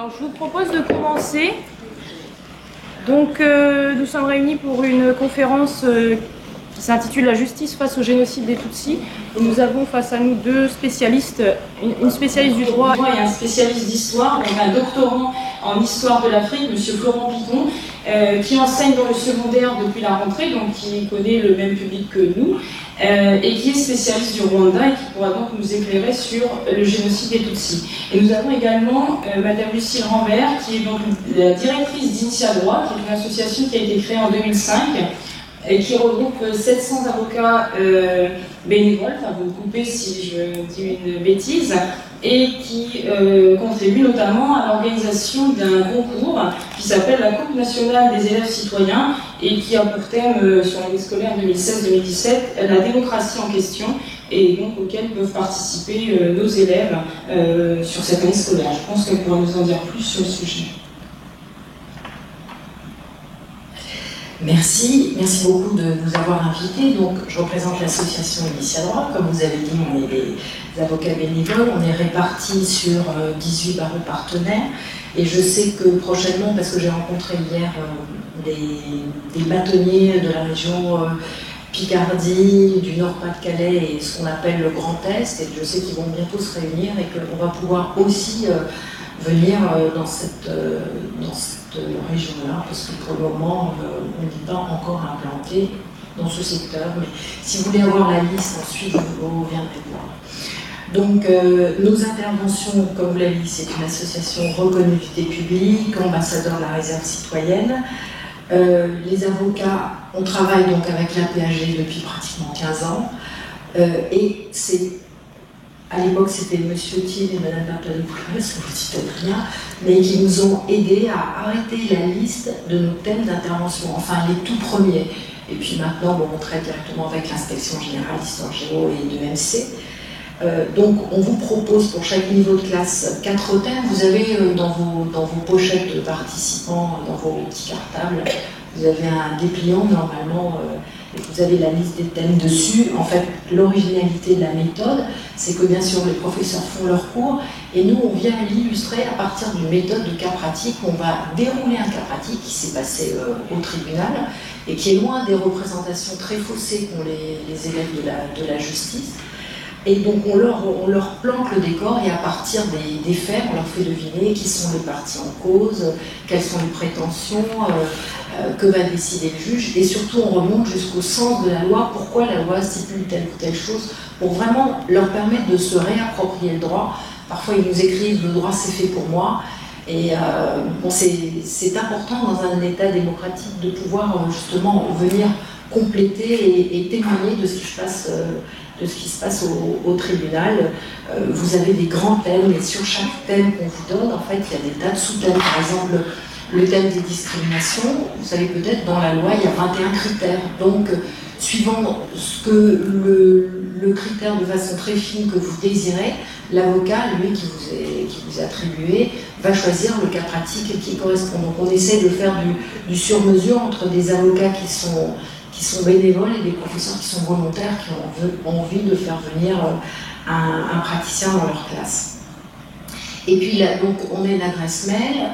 Alors, je vous propose de commencer. Donc, nous sommes réunis pour une conférence qui s'intitule « La justice face au génocide des Tutsis ». Et nous avons face à nous deux spécialistes, une spécialiste du droit et un spécialiste d'histoire, donc un doctorant en histoire de l'Afrique, M. Florent Piton, qui enseigne dans le secondaire depuis la rentrée, donc qui connaît le même public que nous, et qui est spécialiste du Rwanda et qui pourra donc nous éclairer sur le génocide des Tutsis. Et nous avons également Madame Lucille Rambert, qui est donc la directrice d'Initia Droit, qui est une association qui a été créée en 2005, et qui regroupe 700 avocats bénévoles, enfin vous me coupez si je dis une bêtise, et qui contribue notamment à l'organisation d'un concours qui s'appelle la Coupe nationale des élèves citoyens et qui a pour thème sur l'année scolaire 2016-2017 la démocratie en question, et donc auquel peuvent participer nos élèves sur cette année scolaire. Je pense qu'elle pourra nous en dire plus sur le sujet. Merci beaucoup de nous avoir invités. Donc, je représente l'association Initia Droit. Comme vous avez dit, on est des avocats bénévoles. On est répartis sur 18 barreaux partenaires. Et je sais que prochainement, parce que j'ai rencontré hier des bâtonniers de la région Picardie, du Nord-Pas-de-Calais et ce qu'on appelle le Grand Est, et je sais qu'ils vont bientôt se réunir et qu'on va pouvoir aussi venir dans cette région-là, parce que pour le moment, on n'est pas encore implanté dans ce secteur. Mais si vous voulez avoir la liste, ensuite, vous viendrez voir. Donc, nos interventions, comme vous l'avez dit, c'est une association reconnue d'utilité publique, ambassadeur de la réserve citoyenne. Les avocats, on travaille donc avec l'APAG depuis pratiquement 15 ans, et c'est à l'époque, c'était M. Thiel et Mme Bertolini-Poulos, ça vous dit peut-être rien, mais qui nous ont aidés à arrêter la liste de nos thèmes d'intervention, enfin les tout premiers. Et puis maintenant, bon, on traite directement avec l'inspection générale d'histoire géo et de MC. Donc, on vous propose pour chaque niveau de classe 4 thèmes. Vous avez dans vos pochettes de participants, dans vos petits cartables, vous avez un dépliant normalement. Vous avez la liste des thèmes dessus. En fait, l'originalité de la méthode, c'est que bien sûr les professeurs font leur cours et nous on vient l'illustrer à partir d'une méthode de cas pratique. On va dérouler un cas pratique qui s'est passé au tribunal et qui est loin des représentations très faussées qu'ont les élèves de la justice. Et donc on leur plante le décor et à partir des faits, on leur fait deviner qui sont les parties en cause, quelles sont les prétentions, que va décider le juge, et surtout on remonte jusqu'au sens de la loi, pourquoi la loi stipule telle ou telle chose, pour vraiment leur permettre de se réapproprier le droit. Parfois ils nous écrivent « le droit c'est fait pour moi », et bon, c'est important dans un état démocratique de pouvoir justement venir compléter et témoigner de ce qui se passe au tribunal. Vous avez des grands thèmes, et sur chaque thème qu'on vous donne, en fait, il y a des tas de sous-thèmes. Par exemple, le thème des discriminations, vous savez peut-être, dans la loi, il y a 21 critères. Donc, suivant ce que le critère de façon très fine que vous désirez, l'avocat, lui, qui vous est attribué, va choisir le cas pratique qui correspond. Donc, on essaie de faire du sur-mesure entre des avocats qui sont bénévoles et des professeurs qui sont volontaires, qui ont envie de faire venir un praticien dans leur classe. Et puis là, donc, on a une adresse mail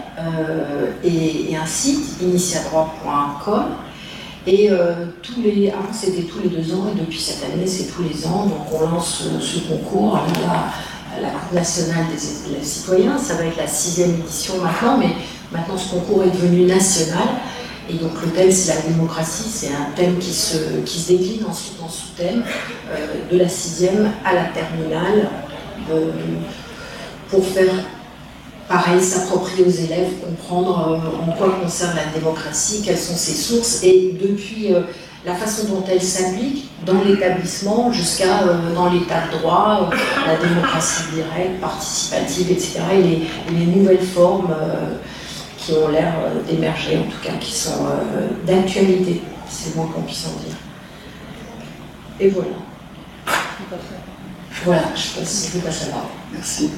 et un site, initiadroit.com. Et avant c'était tous les 2 ans, et depuis cette année c'est tous les ans. Donc on lance ce concours à la Coupe nationale des élèves citoyens. Ça va être la 6e édition maintenant, mais maintenant ce concours est devenu national. Et donc le thème c'est la démocratie, c'est un thème qui se décline ensuite en sous-thème, de la 6e à la terminale, pour faire pareil, s'approprier aux élèves, comprendre en quoi concerne la démocratie, quelles sont ses sources, et depuis la façon dont elle s'applique dans l'établissement jusqu'à dans l'état de droit, la démocratie directe, participative, etc. Et les nouvelles formes qui ont l'air d'émerger, en tout cas, qui sont d'actualité, c'est le moins qu'on puisse en dire. Et voilà. Voilà, je passe à là. Merci.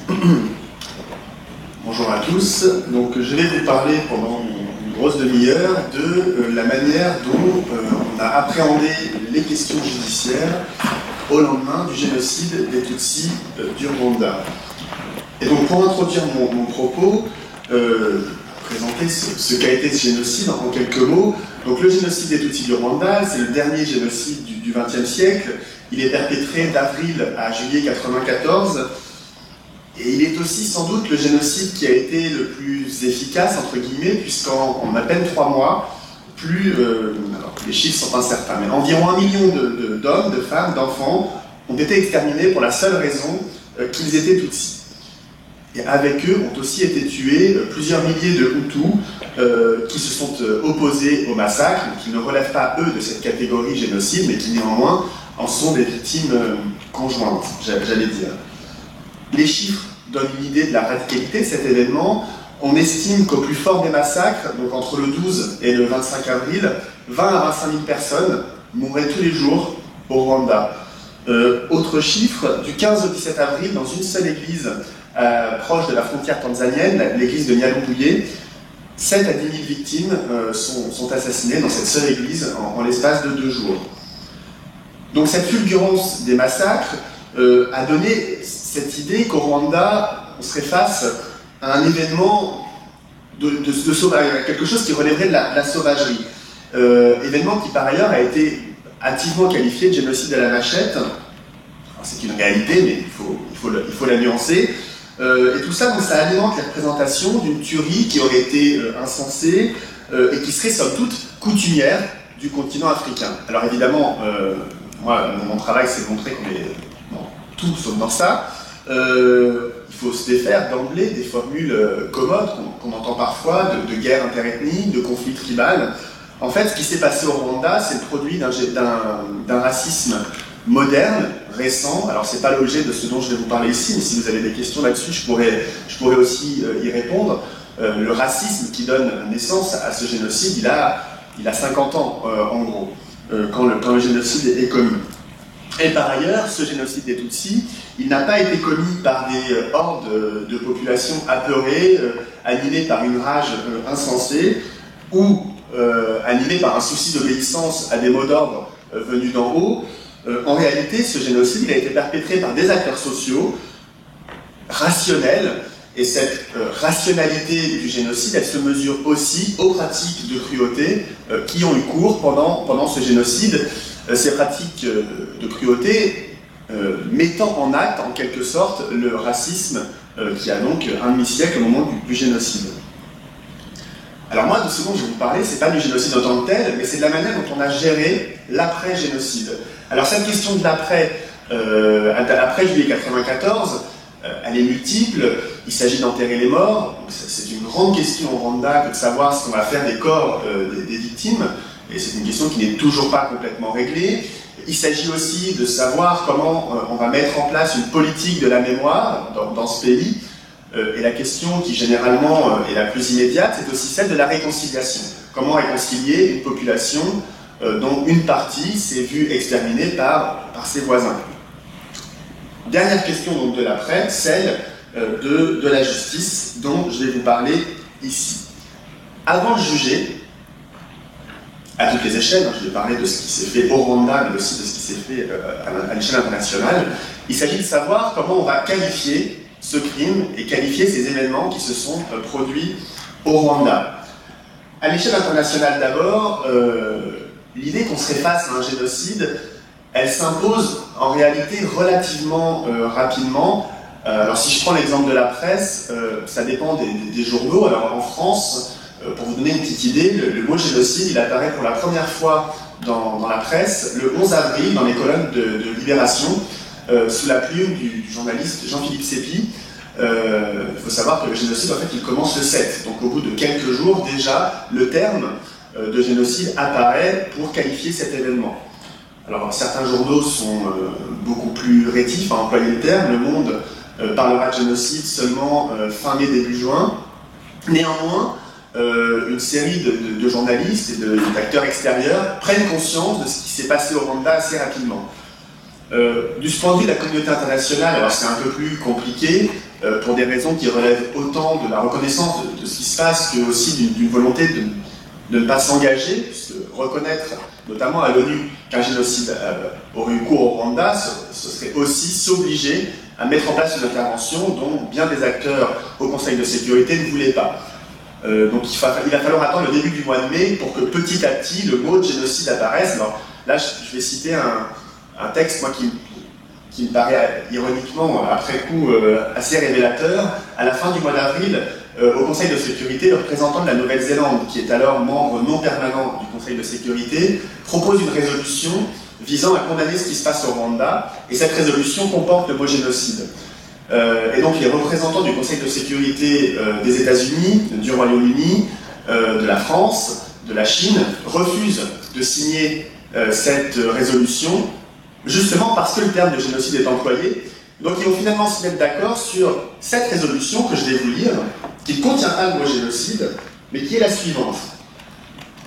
Bonjour à tous. Donc, je vais vous parler pendant une grosse demi-heure de la manière dont on a appréhendé les questions judiciaires au lendemain du génocide des Tutsis du Rwanda. Et donc, pour introduire mon propos, présenter ce qu'a été ce génocide en quelques mots. Donc le génocide des Tutsis du Rwanda, c'est le dernier génocide du XXe siècle. Il est perpétré d'avril à juillet 1994. Et il est aussi sans doute le génocide qui a été le plus efficace, entre guillemets, puisqu'en à peine 3 mois, alors, les chiffres sont incertains, mais environ 1 million d'hommes, de femmes, d'enfants ont été exterminés pour la seule raison qu'ils étaient Tutsis. Et avec eux ont aussi été tués plusieurs milliers de Hutus qui se sont opposés au massacre, qui ne relèvent pas, eux, de cette catégorie génocide, mais qui néanmoins en sont des victimes conjointes, j'allais dire. Les chiffres donnent une idée de la radicalité de cet événement. On estime qu'au plus fort des massacres, donc entre le 12 et le 25 avril, 20 à 25 000 personnes mouraient tous les jours au Rwanda. Autre chiffre, du 15 au 17 avril, dans une seule église proche de la frontière tanzanienne, l'église de Nyalumbuye, 7 à 10 000 victimes sont assassinées dans cette seule église en l'espace de 2 jours. Donc cette fulgurance des massacres a donné cette idée qu'au Rwanda, on serait face à un événement de sauvage, quelque chose qui relèverait de la sauvagerie. Événement qui par ailleurs a été hâtivement qualifié de génocide à la machette. C'est une réalité, mais il faut la nuancer. Et tout ça, donc, ça alimente la représentation d'une tuerie qui aurait été insensée et qui serait somme toute coutumière du continent africain. Alors évidemment, moi, mon travail, c'est de montrer qu'on est tout sauf dans ça. Il faut se défaire d'emblée des formules commodes qu'on entend parfois de guerre interethnique, de conflit tribal. En fait, ce qui s'est passé au Rwanda, c'est le produit d'un racisme moderne, récent. Alors, c'est pas l'objet de ce dont je vais vous parler ici, mais si vous avez des questions là-dessus, je pourrais aussi y répondre. Le racisme qui donne naissance à ce génocide, il a 50 ans, en gros, quand le génocide est commis. Et par ailleurs, ce génocide des Tutsis, il n'a pas été commis par des hordes de populations apeurées, animées par une rage insensée, ou animées par un souci d'obéissance à des mots d'ordre venus d'en haut. En réalité, ce génocide il a été perpétré par des acteurs sociaux, rationnels, et cette rationalité du génocide, elle se mesure aussi aux pratiques de cruauté qui ont eu cours pendant ce génocide. Ces pratiques de cruauté mettant en acte, en quelque sorte, le racisme qui a donc un demi-siècle au moment du génocide. Alors moi, de ce dont je vais vous parler, c'est pas du génocide en tant que tel, mais c'est de la manière dont on a géré l'après-génocide. Alors cette question de l'après, après juillet 1994, elle est multiple. Il s'agit d'enterrer les morts. C'est une grande question au Rwanda que de savoir ce qu'on va faire des corps des victimes. Et c'est une question qui n'est toujours pas complètement réglée. Il s'agit aussi de savoir comment on va mettre en place une politique de la mémoire dans ce pays. Et la question qui généralement est la plus immédiate, c'est aussi celle de la réconciliation. Comment réconcilier une population dont une partie s'est vue exterminée par ses voisins. Dernière question donc de l'après, celle de la justice dont je vais vous parler ici. Avant de juger, à toutes les échelles, je vais parler de ce qui s'est fait au Rwanda, mais aussi de ce qui s'est fait à l'échelle internationale, il s'agit de savoir comment on va qualifier ce crime et qualifier ces événements qui se sont produits au Rwanda. À l'échelle internationale d'abord, l'idée qu'on serait face à un génocide, elle s'impose en réalité relativement rapidement. Alors si je prends l'exemple de la presse, ça dépend des journaux. Alors en France, pour vous donner une petite idée, le mot génocide, il apparaît pour la première fois dans la presse le 11 avril dans les colonnes de Libération, sous la plume du journaliste Jean-Philippe Sépi. Il faut savoir que le génocide, en fait, il commence le 7. Donc au bout de quelques jours, déjà, le terme de génocide apparaît pour qualifier cet événement. Alors certains journaux sont beaucoup plus rétifs à employer le terme. Le Monde parlera de génocide seulement fin mai, début juin. Néanmoins, une série de journalistes et d'acteurs extérieurs prennent conscience de ce qui s'est passé au Rwanda assez rapidement. Du point de vue de la communauté internationale, alors c'est un peu plus compliqué, pour des raisons qui relèvent autant de la reconnaissance de ce qui se passe que aussi d'une volonté de ne pas s'engager, puisque reconnaître, notamment à l'ONU, qu'un génocide aurait eu cours au Rwanda, ce serait aussi s'obliger à mettre en place une intervention dont bien des acteurs au Conseil de sécurité ne voulaient pas. Donc il va falloir attendre le début du mois de mai pour que petit à petit le mot de génocide apparaisse. Alors là, je vais citer un texte moi, qui me paraît ironiquement, après coup, assez révélateur. À la fin du mois d'avril, au Conseil de sécurité, le représentant de la Nouvelle-Zélande, qui est alors membre non permanent du Conseil de sécurité, propose une résolution visant à condamner ce qui se passe au Rwanda, et cette résolution comporte le mot génocide. Et donc les représentants du Conseil de sécurité des États-Unis, du Royaume-Uni, de la France, de la Chine, refusent de signer cette résolution, justement parce que le terme de génocide est employé. Donc ils vont finalement se mettre d'accord sur cette résolution que je vais vous lire, qui ne contient pas le mot génocide, mais qui est la suivante.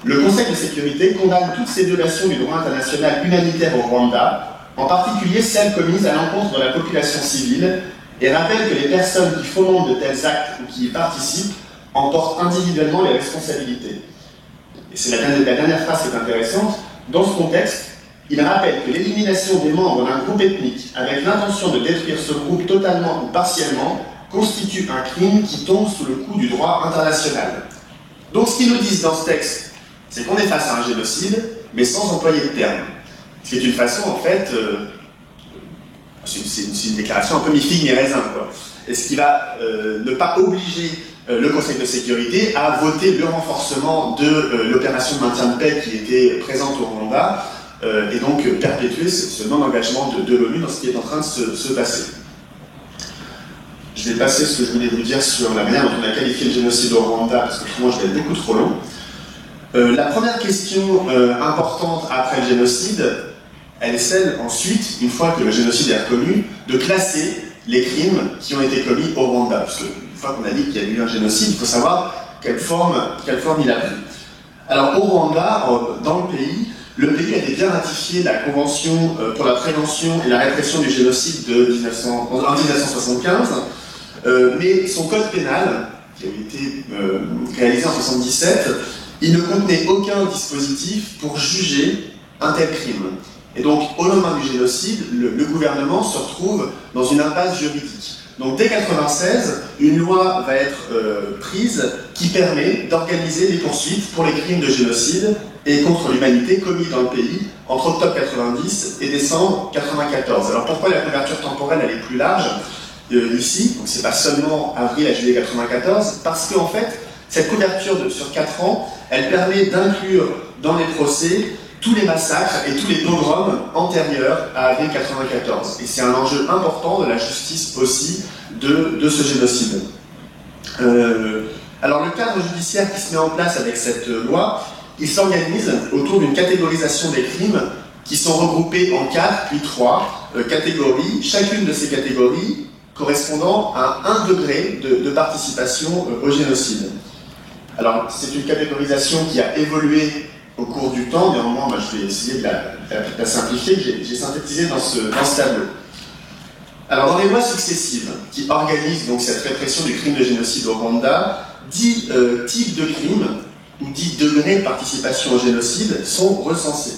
Le Conseil de sécurité condamne toutes ces violations du droit international humanitaire au Rwanda, en particulier celles commises à l'encontre de la population civile, et rappelle que les personnes qui fomentent de tels actes ou qui y participent en portent individuellement les responsabilités. Et c'est la dernière phrase qui est intéressante. Dans ce contexte, il rappelle que l'élimination des membres d'un groupe ethnique avec l'intention de détruire ce groupe totalement ou partiellement constitue un crime qui tombe sous le coup du droit international. Donc ce qu'ils nous disent dans ce texte, c'est qu'on est face à un génocide, mais sans employer de terme. C'est une façon, en fait, c'est une déclaration un peu mi-figue, mi-raisin, quoi. Et ce qui va ne pas obliger le Conseil de sécurité à voter le renforcement de l'opération de maintien de paix qui était présente au Rwanda, et donc perpétuer ce non-engagement de l'ONU dans ce qui est en train de se passer. Je vais passer ce que je voulais vous dire sur la manière dont on a qualifié le génocide au Rwanda, parce que sinon je vais être beaucoup trop long. La première question importante après le génocide, elle est celle ensuite, une fois que le génocide est reconnu, de classer les crimes qui ont été commis au Rwanda. Parce qu'une fois qu'on a dit qu'il y a eu un génocide, il faut savoir quelle forme il a pris. Alors au Rwanda, dans le pays avait bien ratifié la Convention pour la prévention et la répression du génocide en 1975, mais son code pénal, qui avait été réalisé en 1977, il ne contenait aucun dispositif pour juger un tel crime. Et donc, au lendemain du génocide, le gouvernement se retrouve dans une impasse juridique. Donc, dès 1996, une loi va être prise qui permet d'organiser les poursuites pour les crimes de génocide et contre l'humanité commis dans le pays entre octobre 90 et décembre 94. Alors, pourquoi la couverture temporelle elle est plus large ici? Donc, c'est pas seulement avril à juillet 94, parce qu'en fait, cette couverture sur 4 ans, elle permet d'inclure dans les procès tous les massacres et tous les pogroms antérieurs à avril 94. Et c'est un enjeu important de la justice aussi de ce génocide. Alors le cadre judiciaire qui se met en place avec cette loi, il s'organise autour d'une catégorisation des crimes qui sont regroupés en 4 puis 3 catégories, chacune de ces catégories correspondant à 1 degré de participation au génocide. Alors c'est une catégorisation qui a évolué au cours du temps, néanmoins moi, je vais essayer de la simplifier, que j'ai synthétisé dans ce tableau. Alors dans les lois successives qui organisent donc cette répression du crime de génocide au Rwanda, 10 types de crimes ou 10 degrés de participation au génocide sont recensés.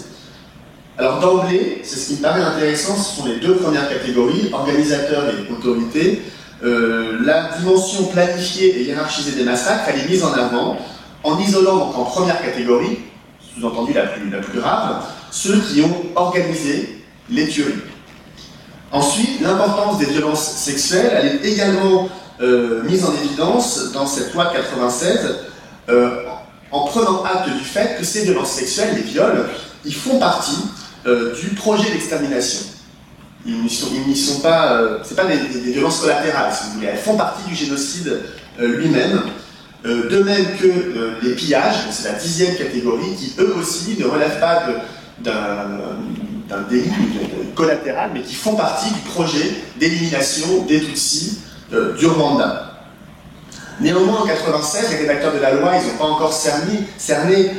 Alors d'emblée, c'est ce qui me paraît intéressant, ce sont les 2 premières catégories, organisateurs et autorités. La dimension planifiée et hiérarchisée des massacres, elle est mise en avant en isolant donc en première catégorie, sous-entendu la plus grave, ceux qui ont organisé les tueries. Ensuite, l'importance des violences sexuelles, elle est également mise en évidence dans cette loi de 96, en prenant acte du fait que ces violences sexuelles, les viols, ils font partie du projet d'extermination. Ils n'y sont pas, c'est pas des violences collatérales, si vous voulez, elles font partie du génocide lui-même. De même que les pillages, c'est la 10e catégorie, qui eux aussi ne relèvent pas d'un délit collatéral, mais qui font partie du projet d'élimination des Tutsis du Rwanda. Néanmoins, en 1996, les rédacteurs de la loi, ils n'ont pas encore cerné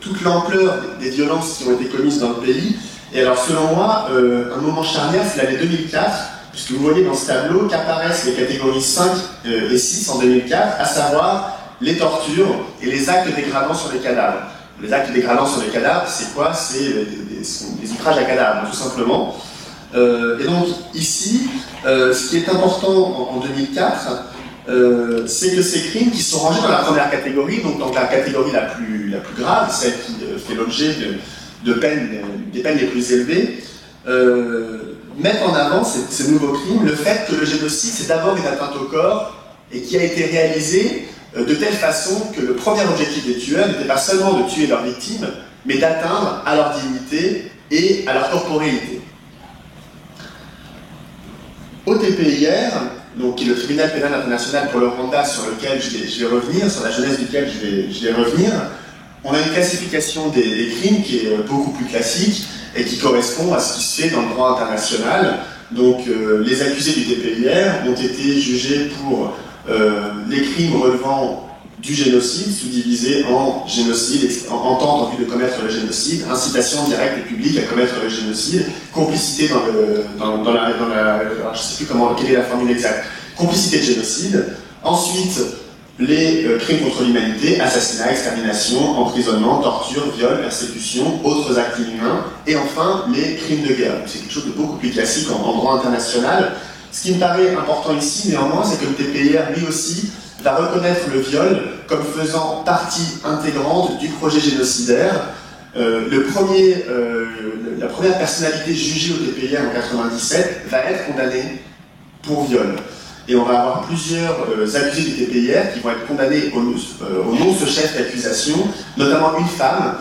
toute l'ampleur des violences qui ont été commises dans le pays. Et alors, selon moi, un moment charnière, c'est l'année 2004, puisque vous voyez dans ce tableau qu'apparaissent les catégories 5 et 6 en 2004, à savoir les tortures et les actes dégradants sur les cadavres. Les actes dégradants sur les cadavres, c'est quoi? C'est des outrages à cadavres, tout simplement. Et donc ici, ce qui est important en 2004, c'est que ces crimes qui sont rangés dans la première catégorie, donc dans la catégorie la plus grave, celle qui fait l'objet des peines les plus élevées, mettent en avant ces nouveaux crimes le fait que le génocide, c'est d'abord une atteinte au corps et qui a été réalisé de telle façon que le premier objectif des tueurs n'était pas seulement de tuer leurs victimes, mais d'atteindre à leur dignité et à leur corporéité. Au TPIR, donc, qui est le tribunal pénal international pour le Rwanda, sur lequel je vais revenir, sur la jeunesse duquel je vais revenir, on a une classification des crimes qui est beaucoup plus classique et qui correspond à ce qui se fait dans le droit international. Donc les accusés du TPIR ont été jugés pour les crimes relevant du génocide, sous-divisés en génocide, entente en vue de commettre le génocide, incitation directe et publique à commettre le génocide, complicité alors je ne sais plus quelle est la formule exacte, complicité de génocide. Ensuite, les crimes contre l'humanité, assassinat, extermination, emprisonnement, torture, viol, persécution, autres actes inhumains, et enfin les crimes de guerre. C'est quelque chose de beaucoup plus classique en droit international. Ce qui me paraît important ici, néanmoins, c'est que le TPIR, lui aussi, va reconnaître le viol comme faisant partie intégrante du projet génocidaire. La première personnalité jugée au TPIR en 1997 va être condamnée pour viol. Et on va avoir plusieurs accusés du TPIR qui vont être condamnés au nom de ce chef d'accusation, notamment une femme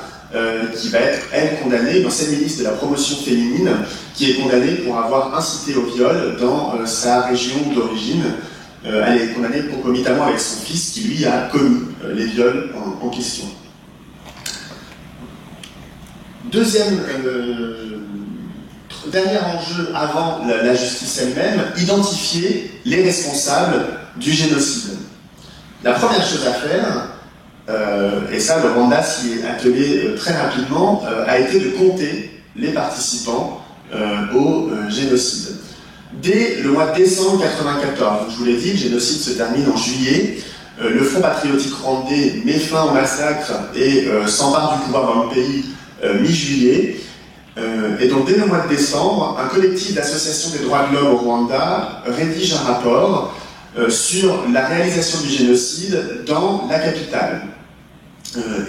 qui va être, elle, condamnée, une ancienne ministre de la promotion féminine, qui est condamnée pour avoir incité au viol dans sa région d'origine. Elle est condamnée concomitamment avec son fils qui, lui, a commis les viols en question. Dernier enjeu avant la justice elle-même, identifier les responsables du génocide. La première chose à faire, et ça le Rwanda s'y est attelé très rapidement, a été de compter les participants au génocide. Dès le mois de décembre 1994, je vous l'ai dit, le génocide se termine en juillet, le Front patriotique rwandais met fin au massacre et s'empare du pouvoir dans le pays mi-juillet. Et donc dès le mois de décembre, un collectif d'associations des droits de l'homme au Rwanda rédige un rapport sur la réalisation du génocide dans la capitale.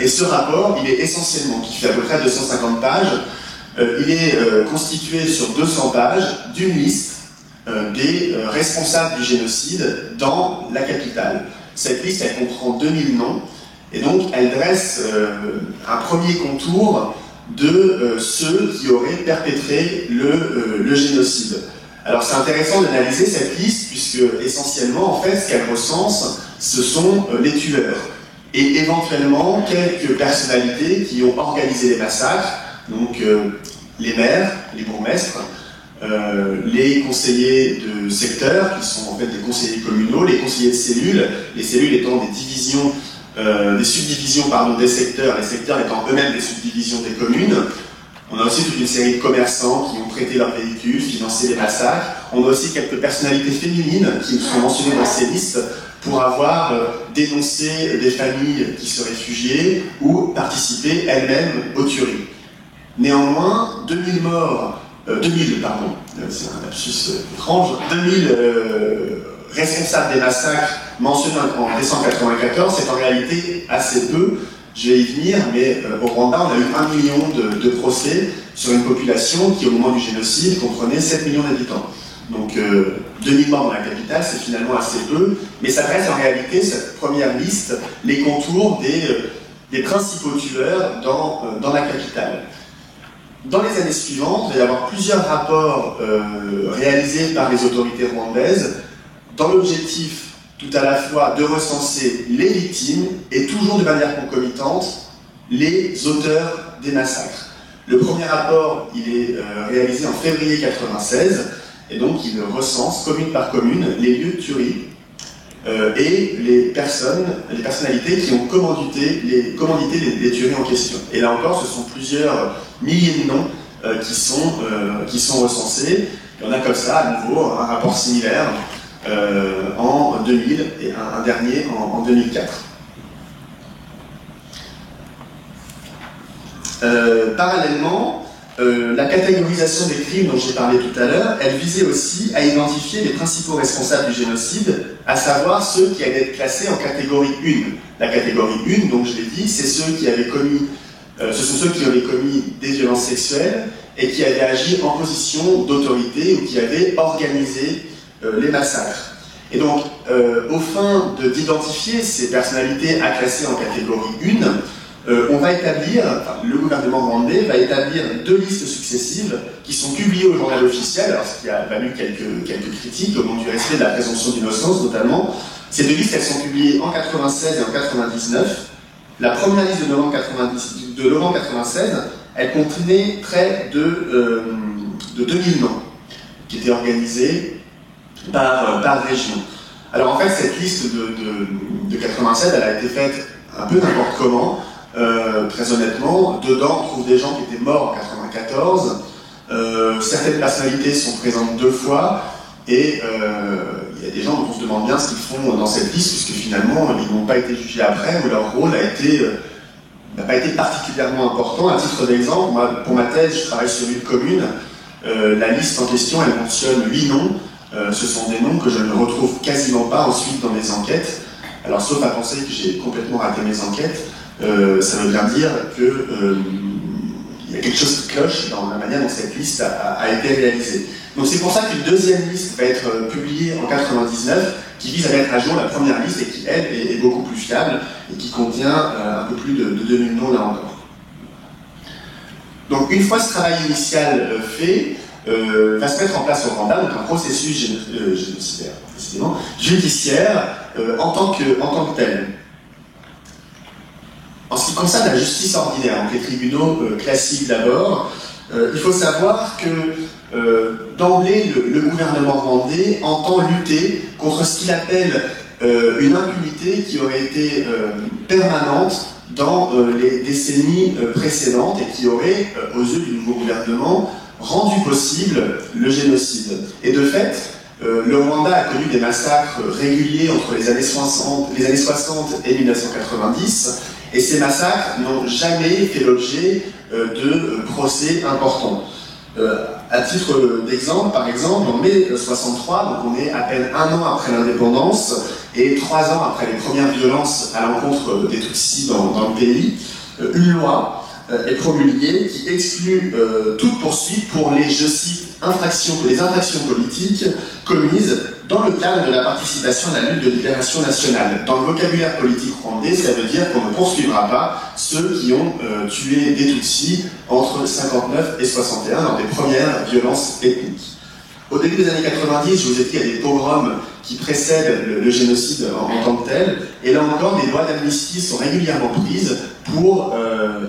Et ce rapport, il est essentiellement, qui fait à peu près 250 pages, il est constitué sur 200 pages d'une liste des responsables du génocide dans la capitale. Cette liste, elle comprend 2000 noms, et donc elle dresse un premier contour de ceux qui auraient perpétré le génocide. Alors c'est intéressant d'analyser cette liste, puisque essentiellement, en fait, ce qu'elle recense, ce sont les tueurs, et éventuellement quelques personnalités qui ont organisé les massacres, donc les maires, les bourgmestres, les conseillers de secteur, qui sont en fait des conseillers communaux, les conseillers de cellules, les cellules étant des divisions, des subdivisions des secteurs, les secteurs étant eux-mêmes des subdivisions des communes. On a aussi toute une série de commerçants qui ont prêté leurs véhicules, financé les massacres. On a aussi quelques personnalités féminines qui sont mentionnées dans ces listes pour avoir dénoncé des familles qui se réfugiaient ou participé elles-mêmes aux tueries. Néanmoins, 2000 morts, c'est un lapsus étrange, 2000 responsables des massacres mentionnés en décembre 1994, c'est en réalité assez peu. Je vais y venir, mais au Rwanda, on a eu 1 million de procès sur une population qui, au moment du génocide, comprenait 7 millions d'habitants. Donc 2000 morts dans la capitale, c'est finalement assez peu, mais ça dresse en réalité, cette première liste, les contours des principaux tueurs dans la capitale. Dans les années suivantes, il va y avoir plusieurs rapports réalisés par les autorités rwandaises dans l'objectif tout à la fois de recenser les victimes et toujours de manière concomitante les auteurs des massacres. Le premier rapport, il est réalisé en février 1996 et donc il recense commune par commune les lieux de tuerie et les personnalités qui ont commandité les tueries en question. Et là encore, ce sont plusieurs milliers de noms qui sont recensés. Et on a comme ça, à nouveau, un rapport similaire en 2000 et un dernier en 2004. Parallèlement, la catégorisation des crimes dont j'ai parlé tout à l'heure, elle visait aussi à identifier les principaux responsables du génocide, à savoir ceux qui allaient être classés en catégorie 1. La catégorie 1, donc je l'ai dit, c'est ceux qui avaient commis, ce sont ceux qui avaient commis des violences sexuelles et qui avaient agi en position d'autorité ou qui avaient organisé les massacres. Et donc, au fin d'identifier ces personnalités à classer en catégorie 1, on va établir, enfin, le gouvernement rwandais va établir 2 listes successives qui sont publiées au journal officiel, alors ce qui a valu quelques critiques au nom du respect de la présomption d'innocence notamment. Ces 2 listes, elles sont publiées en 96 et en 99. La première liste de novembre 96, elle contenait près de 2000 noms qui étaient organisés par région. Alors en fait, cette liste de 96, elle a été faite un peu n'importe comment. Très honnêtement, dedans on trouve des gens qui étaient morts en 94, certaines personnalités sont présentes 2 fois, et il y a des gens dont on se demande bien ce qu'ils font dans cette liste, puisque finalement ils n'ont pas été jugés après, ou leur rôle n'a pas été particulièrement important. À titre d'exemple, moi, pour ma thèse, je travaille sur une commune, la liste en question, elle mentionne 8 noms, ce sont des noms que je ne retrouve quasiment pas ensuite dans mes enquêtes, alors sauf à penser que j'ai complètement raté mes enquêtes. Ça veut bien dire qu'il y a quelque chose qui cloche dans la manière dont cette liste a été réalisée. Donc c'est pour ça qu'une deuxième liste va être publiée en 99, qui vise à mettre à jour la première liste et qui, elle, est beaucoup plus fiable et qui contient un peu plus de 2000 noms là encore. Donc une fois ce travail initial fait, va se mettre en place au Rwanda, donc un processus génocidaire, précisément, judiciaire en tant que tel. En ce qui concerne la justice ordinaire, donc les tribunaux classiques d'abord, il faut savoir que d'emblée, le gouvernement rwandais entend lutter contre ce qu'il appelle une impunité qui aurait été permanente dans les décennies précédentes et qui aurait, aux yeux du nouveau gouvernement, rendu possible le génocide. Et de fait, le Rwanda a connu des massacres réguliers entre les années 60 et 1990, et ces massacres n'ont jamais fait l'objet de procès importants. À titre d'exemple, par exemple, en mai 63, donc on est à peine 1 an après l'indépendance et 3 ans après les premières violences à l'encontre des Tutsis dans le pays, une loi est promulguée qui exclut toute poursuite pour les, je cite, les infractions politiques commises dans le cadre de la participation à la lutte de libération nationale. Dans le vocabulaire politique rwandais, ça veut dire qu'on ne poursuivra pas ceux qui ont tué des Tutsis entre 59 et 61 dans des premières violences ethniques. Au début des années 90, je vous ai dit qu'il y a des pogroms qui précèdent le génocide en tant que tel, et là encore, des lois d'amnistie sont régulièrement prises pour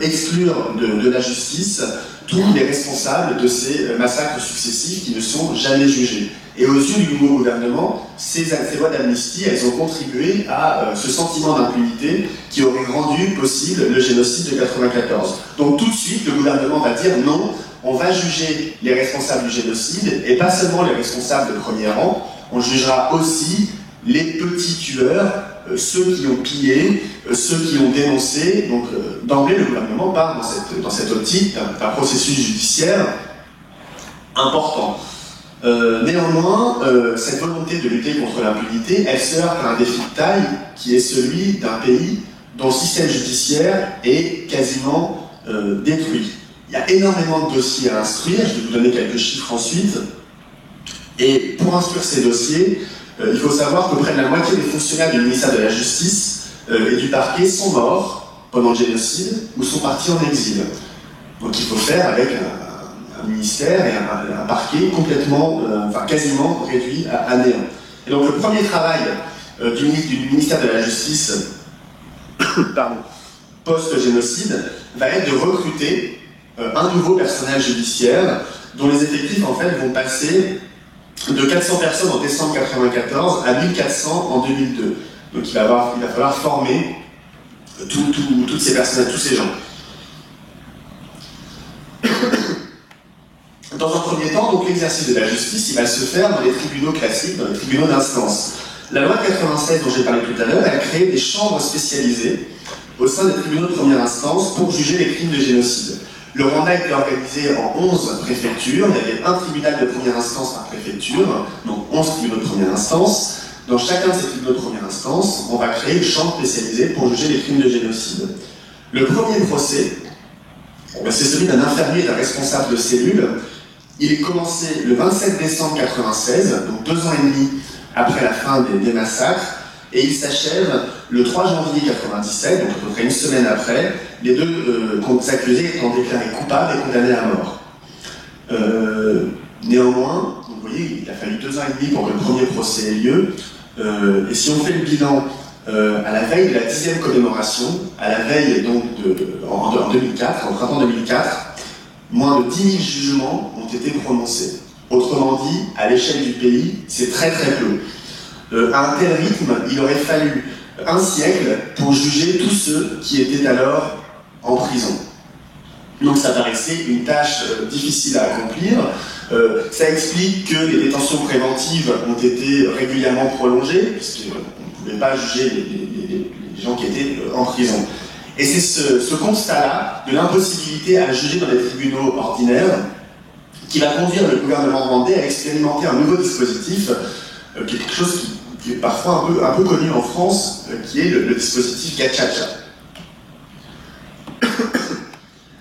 exclure de la justice tous les responsables de ces massacres successifs qui ne sont jamais jugés. Et aux yeux du nouveau gouvernement, ces lois d'amnistie, elles ont contribué à ce sentiment d'impunité qui aurait rendu possible le génocide de 94. Donc tout de suite, le gouvernement va dire non, on va juger les responsables du génocide, et pas seulement les responsables de premier rang, on jugera aussi les petits tueurs, ceux qui ont pillé, ceux qui ont dénoncé. Donc d'emblée, le gouvernement part dans cette optique d'un processus judiciaire important. Néanmoins, cette volonté de lutter contre l'impunité, elle se heurte à un défi de taille qui est celui d'un pays dont le système judiciaire est quasiment détruit. Il y a énormément de dossiers à instruire, je vais vous donner quelques chiffres ensuite. Et pour instruire ces dossiers, il faut savoir que près de la moitié des fonctionnaires du ministère de la Justice et du parquet sont morts pendant le génocide ou sont partis en exil. Donc il faut faire avec un ministère et un parquet complètement, enfin quasiment réduit à néant. Et donc le premier travail du ministère de la Justice post-génocide va être de recruter un nouveau personnel judiciaire dont les effectifs en fait vont passer de 400 personnes en décembre 1994 à 1400 en 2002. Donc il va falloir former toutes ces personnes, tous ces gens. Dans un premier temps, donc l'exercice de la justice, il va se faire dans les tribunaux classiques, dans les tribunaux d'instance. La loi de 96 dont j'ai parlé tout à l'heure, elle crée des chambres spécialisées au sein des tribunaux de première instance pour juger les crimes de génocide. Le Rwanda était organisé en 11 préfectures, il y avait un tribunal de première instance par préfecture, donc 11 tribunaux de première instance. Dans chacun de ces tribunaux de première instance, on va créer une chambre spécialisée pour juger les crimes de génocide. Le premier procès, c'est celui d'un infirmier et d'un responsable de cellule. Il est commencé le 27 décembre 1996, donc 2 ans et demi après la fin des massacres, et il s'achève le 3 janvier 1997, donc à peu près une semaine après, les deux accusés étant déclarés coupables et condamnés à mort. Néanmoins, vous voyez, il a fallu 2 ans et demi pour que le premier procès ait lieu, et si on fait le bilan à la veille de la 10e commémoration, à la veille donc en 2004, en printemps 2004, moins de 10 000 jugements ont été prononcés. Autrement dit, à l'échelle du pays, c'est très très peu. À un tel rythme, il aurait fallu un siècle pour juger tous ceux qui étaient alors en prison. Donc ça paraissait une tâche difficile à accomplir. Ça explique que les détentions préventives ont été régulièrement prolongées, puisqu'on ne pouvait pas juger les gens qui étaient en prison. Et c'est ce constat-là de l'impossibilité à juger dans les tribunaux ordinaires qui va conduire le gouvernement rwandais à expérimenter un nouveau dispositif, quelque chose qui est parfois un peu connu en France, qui est le dispositif Gacaca.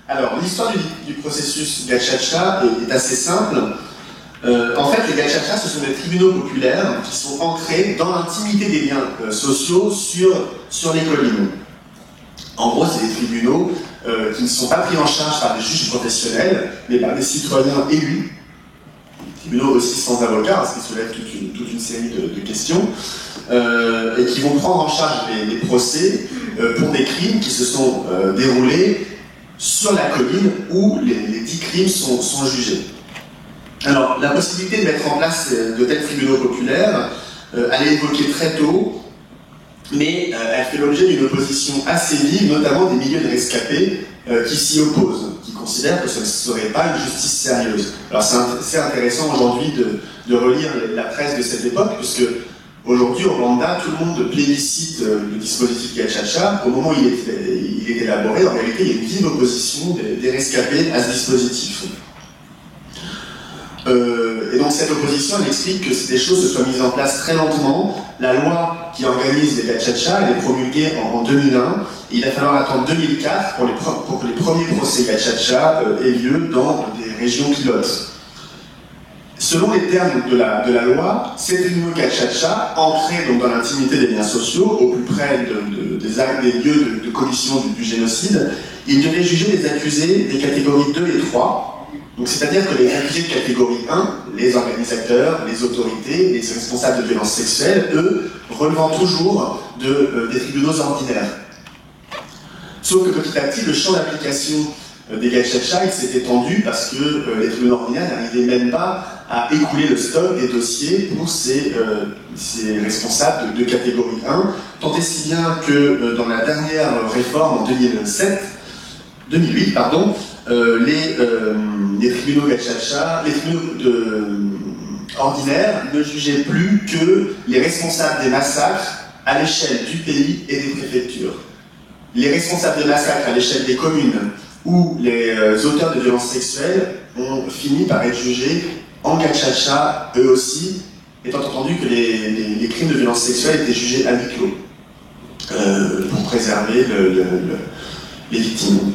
Alors, l'histoire du processus Gacaca est assez simple. En fait, les Gacaca, ce sont des tribunaux populaires qui sont ancrés dans l'intimité des liens sociaux sur les collines. En gros, c'est des tribunaux qui ne sont pas pris en charge par des juges professionnels, mais par des citoyens élus. Des tribunaux aussi sans avocats, ce qui soulève toute une série de questions, et qui vont prendre en charge les procès pour des crimes qui se sont déroulés sur la colline où les 10 crimes sont jugés. Alors, la possibilité de mettre en place de tels tribunaux populaires, elle est évoquée très tôt, mais elle fait l'objet d'une opposition assez vive, notamment des milieux de rescapés qui s'y opposent, qui considèrent que ce ne serait pas une justice sérieuse. Alors c'est intéressant aujourd'hui de relire la presse de cette époque, puisque aujourd'hui au Rwanda, tout le monde plébiscite le dispositif Gacaca. Au moment où il est élaboré, en réalité, il y a une vive opposition des rescapés à ce dispositif. Et donc cette opposition, elle explique que des choses se soient mises en place très lentement. La loi qui organise les Gacaca, elle est promulguée en 2001. Et il va falloir attendre 2004 pour que les premiers procès Gacaca aient lieu dans des régions pilotes. Selon les termes de la loi, ces tribunaux Gacaca, ancrés donc dans l'intimité des liens sociaux, au plus près des lieux de commission du génocide, ils devaient juger les accusés des catégories 2 et 3. C'est-à-dire que les accusés de catégorie 1, les organisateurs, les autorités, les responsables de violences sexuelles, eux, relevant toujours des tribunaux ordinaires. Sauf que petit à petit, le champ d'application des Gacaca, il s'est étendu parce que les tribunaux ordinaires n'arrivaient même pas à écouler le stock des dossiers pour ces responsables de catégorie 1, tant et si bien que dans la dernière réforme en 2008, les tribunaux Gacaca, les tribunaux ordinaires ne jugeaient plus que les responsables des massacres à l'échelle du pays et des préfectures. Les responsables des massacres à l'échelle des communes ou les auteurs de violences sexuelles ont fini par être jugés en Gacaca, eux aussi, étant entendu que les crimes de violence sexuelle étaient jugés à huis clos pour préserver les victimes.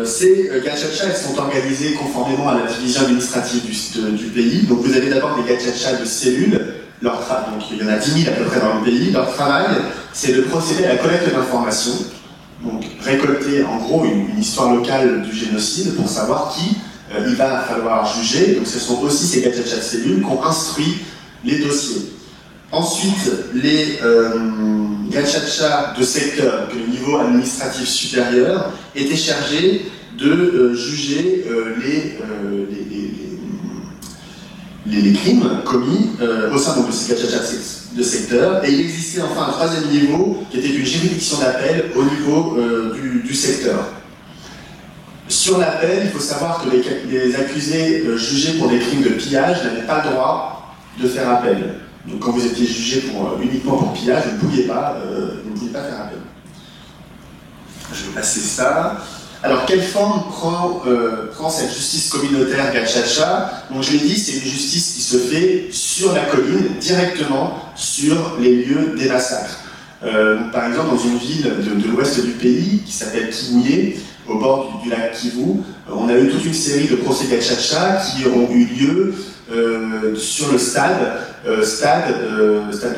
Ces Gacaca, elles sont organisées conformément à la division administrative du pays. Donc vous avez d'abord des Gacaca de cellules, donc il y en a 10 000 à peu près dans le pays. Leur travail, c'est de procéder à la collecte d'informations, donc récolter en gros une histoire locale du génocide pour savoir qui il va falloir juger. Donc ce sont aussi ces Gacaca de cellules qui ont instruit les dossiers. Ensuite, les Gacaca de secteur, donc le niveau administratif supérieur, étaient chargés de juger les crimes commis au sein de ces Gacaca de secteur. Et il existait enfin un troisième niveau qui était une juridiction d'appel au niveau du secteur. Sur l'appel, il faut savoir que les accusés jugés pour des crimes de pillage n'avaient pas le droit de faire appel. Donc quand vous étiez jugé uniquement pour pillage, vous ne pouviez pas faire appel. Je vais passer ça. Alors, quelle forme prend cette justice communautaire Gachacha? Donc, je l'ai dit, c'est une justice qui se fait sur la colline, directement sur les lieux des massacres. Par exemple, dans une ville de l'ouest du pays, qui s'appelle Kivuye, au bord du lac Kivu, on a eu toute une série de procès Gachacha qui ont eu lieu sur le stade de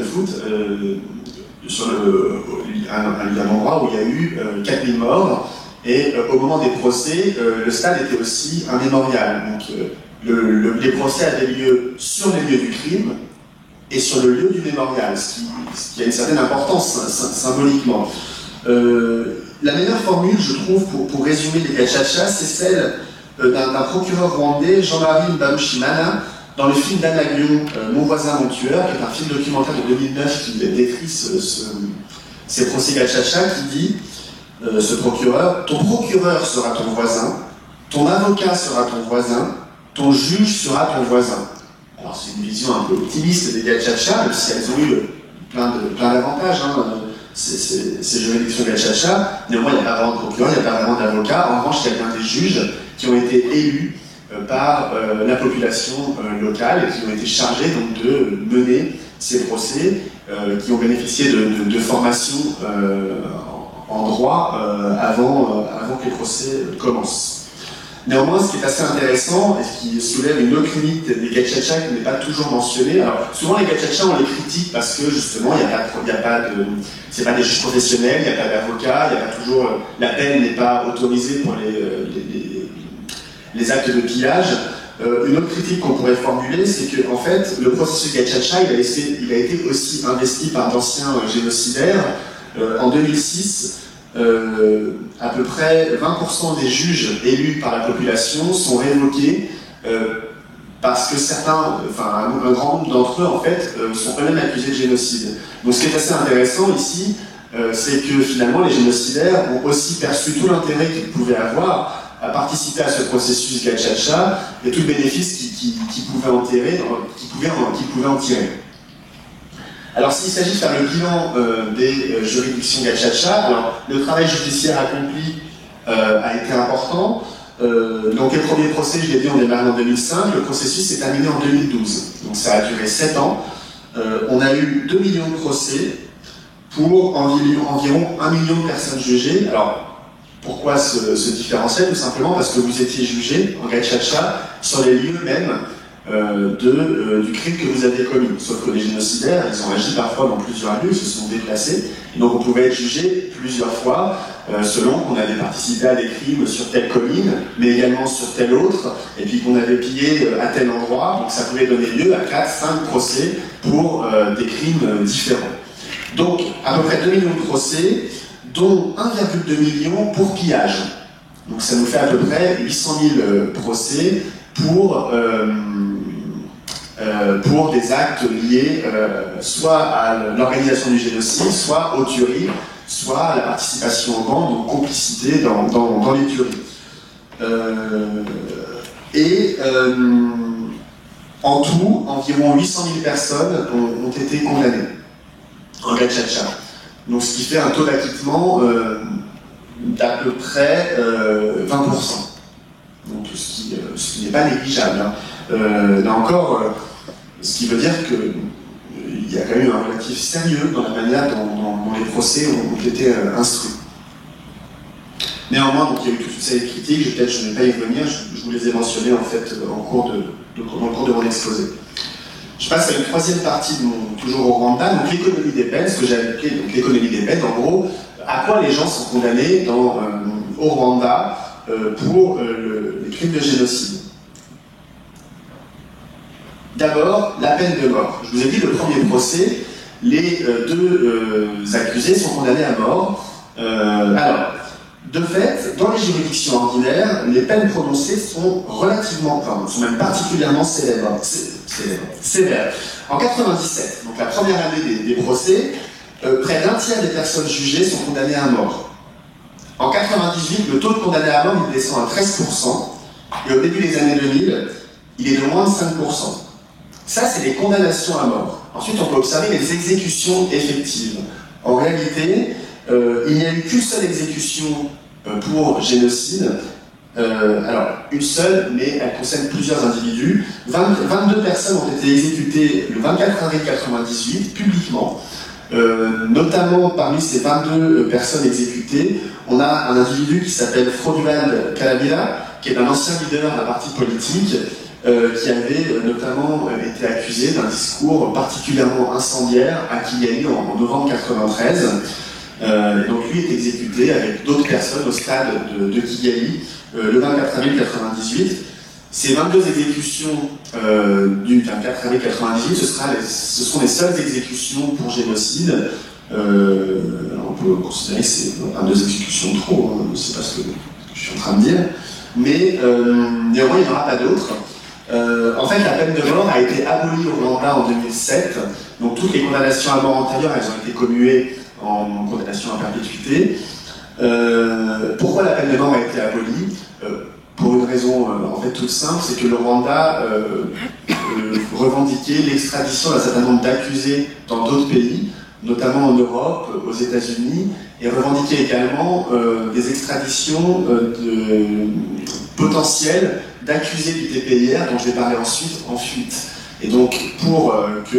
foot, sur un endroit où il y a eu 4000 morts. Et au moment des procès, le stade était aussi un mémorial. Donc les procès avaient lieu sur les lieux du crime et sur le lieu du mémorial, ce qui a une certaine importance symboliquement. La meilleure formule, je trouve, pour résumer les Gachacha, c'est celle d'un procureur rwandais, Jean-Marie Mbarushimana, dans le film d'Anna Guillon, Mon voisin, mon tueur, qui est un film documentaire de 2009 qui décrit ces procès Gachacha, qui dit, ce procureur, ton procureur sera ton voisin, ton avocat sera ton voisin, ton juge sera ton voisin. Alors c'est une vision un peu optimiste des Gachacha, même si elles ont eu plein d'avantages, hein, ces juridictions Gachacha. Néanmoins, il n'y a pas vraiment de procureur, il n'y a pas vraiment d'avocat. En revanche, il y a bien des juges qui ont été élus par la population locale et qui ont été chargés donc, de mener ces procès, qui ont bénéficié de formations en droit avant que les procès commencent. Néanmoins, ce qui est assez intéressant et ce qui soulève une autre limite des Gachacha qui n'est pas toujours mentionnée. Alors, souvent les Gachacha on les critique parce que justement, c'est pas des juges professionnels, il n'y a pas d'avocat, il n'y a pas toujours, la peine n'est pas autorisée pour les actes de pillage. Une autre critique qu'on pourrait formuler, c'est que en fait, le processus Gachacha, il a été aussi investi par d'anciens génocidaires. En 2006, à peu près 20% des juges élus par la population sont révoqués parce que un grand nombre d'entre eux, en fait, sont eux-mêmes accusés de génocide. Donc, ce qui est assez intéressant ici, c'est que finalement, les génocidaires ont aussi perçu tout l'intérêt qu'ils pouvaient avoir à participer à ce processus Gachacha et tout le bénéfice qu'ils pouvaient en tirer. Alors, s'il s'agit de faire le bilan des juridictions Gachacha, alors le travail judiciaire accompli a été important. Donc, les premiers procès, je l'ai dit, ont démarré en 2005. Le processus s'est terminé en 2012. Donc, ça a duré 7 ans. On a eu 2 millions de procès pour environ 1 million de personnes jugées. Alors, pourquoi ce différentiel? Tout simplement parce que vous étiez jugé en Gachacha sur les lieux mêmes du crime que vous avez commis. Sauf que les génocidaires, ils ont agi parfois dans plusieurs lieux, ils se sont déplacés, et donc on pouvait être jugé plusieurs fois, selon qu'on avait participé à des crimes sur telle colline, mais également sur telle autre, et puis qu'on avait pillé à tel endroit, donc ça pouvait donner lieu à 4-5 procès pour des crimes différents. Donc, à peu près 2 millions de procès, dont 1,2 million pour pillage. Donc ça nous fait à peu près 800 000 procès pour des actes liés soit à l'organisation du génocide, soit aux tueries, soit à la participation aux gangs, donc complicité dans les tueries. En tout, environ 800 000 personnes ont été condamnées en Gachacha. Donc ce qui fait un taux d'acquittement d'à peu près 20%. Donc ce qui n'est pas négligeable. Hein. Là encore, ce qui veut dire qu'il y a quand même un relatif sérieux dans la manière dont les procès ont été instruits. Néanmoins, donc, il y a eu toute une série de critiques, je ne vais pas y revenir, je vous les ai mentionnées en fait dans le cours de mon exposé. Je passe à une troisième partie toujours au Rwanda, donc l'économie des peines, ce que j'ai appelé donc l'économie des peines, en gros, à quoi les gens sont condamnés au Rwanda pour les crimes de génocide. D'abord, la peine de mort. Je vous ai dit, le premier procès, les deux accusés sont condamnés à mort. Alors, de fait, dans les juridictions ordinaires, les peines prononcées sont sont même particulièrement sévères. En 1997, donc la première année des procès, près d'un tiers des personnes jugées sont condamnées à mort. En 1998, le taux de condamnés à mort il descend à 13%, et au début des années 2000, il est de moins de 5%. Ça, c'est les condamnations à mort. Ensuite, on peut observer les exécutions effectives. En réalité, il n'y a eu qu'une seule exécution pour génocide. Alors, une seule, mais elle concerne plusieurs individus. 22 personnes ont été exécutées le 24 avril 1998, publiquement. Notamment, parmi ces 22 personnes exécutées, on a un individu qui s'appelle Froduval Calavera, qui est un ancien leader d'un parti politique, qui avait notamment été accusé d'un discours particulièrement incendiaire à Kigali en novembre 1993. Donc lui est exécuté avec d'autres personnes au stade de Kigali le 24 avril 1998. Ces 22 exécutions du 24 avril 1998, ce sont les seules exécutions pour génocide. On peut considérer que c'est 22 exécutions de trop, hein, c'est pas ce que je suis en train de dire. Mais néanmoins, il n'y en aura pas d'autres. En fait, la peine de mort a été abolie au Rwanda en 2007. Donc toutes les condamnations à mort antérieures, elles ont été commuées en condamnation à perpétuité. Pourquoi la peine de mort a été abolie? Pour une raison en fait toute simple, c'est que le Rwanda revendiquait l'extradition d'un certain nombre d'accusés dans d'autres pays, notamment en Europe, aux États-Unis, et revendiquait également des extraditions potentielles d'accusés du TPIR, dont je vais parler ensuite, en fuite. Et donc, pour que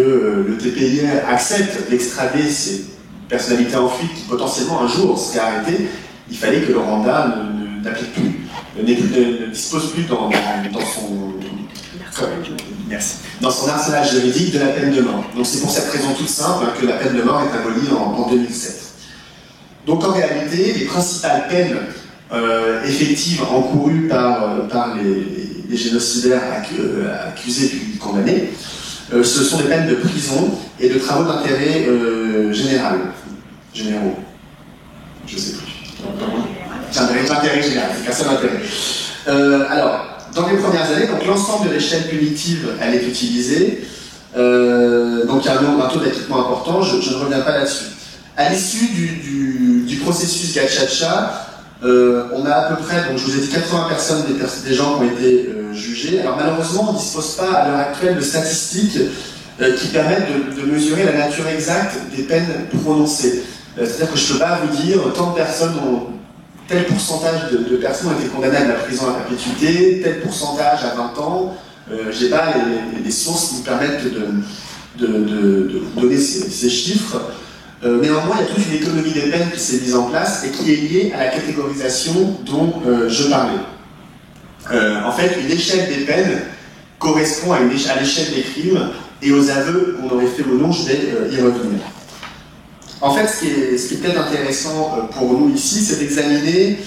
le TPIR accepte d'extrader ces personnalités en fuite qui potentiellement un jour seraient arrêtées, il fallait que le Rwanda n'applique plus, ne dispose plus dans son arsenal juridique de la peine de mort. Donc c'est pour cette raison toute simple que la peine de mort est abolie en 2007. Donc en réalité, les principales peines effectives encourues par les génocidaires accusés puis condamnés, ce sont des peines de prison et de travaux d'intérêt généraux. Je sais plus. D'intérêt général, c'est qu'un seul intérêt. Alors, dans les premières années, donc l'ensemble de l'échelle punitive, elle est utilisée. Donc il y a un taux d'acquittement important, je ne reviens pas là-dessus. À l'issue du processus Gacaca, on a à peu près, donc je vous ai dit 80 personnes, des gens qui ont été jugés. Alors malheureusement, on ne dispose pas à l'heure actuelle de statistiques qui permettent de mesurer la nature exacte des peines prononcées. C'est-à-dire que je ne peux pas vous dire tant de personnes tel pourcentage de personnes ont été condamnées à de la prison à perpétuité, tel pourcentage à 20 ans. Je n'ai pas les sources qui me permettent de donner ces chiffres. Néanmoins, il y a toute une économie des peines qui s'est mise en place et qui est liée à la catégorisation dont je parlais. En fait, une échelle des peines correspond à l'échelle des crimes et aux aveux qu'on aurait fait ou non, je vais y revenir. En fait, ce qui est peut-être intéressant pour nous ici, c'est d'examiner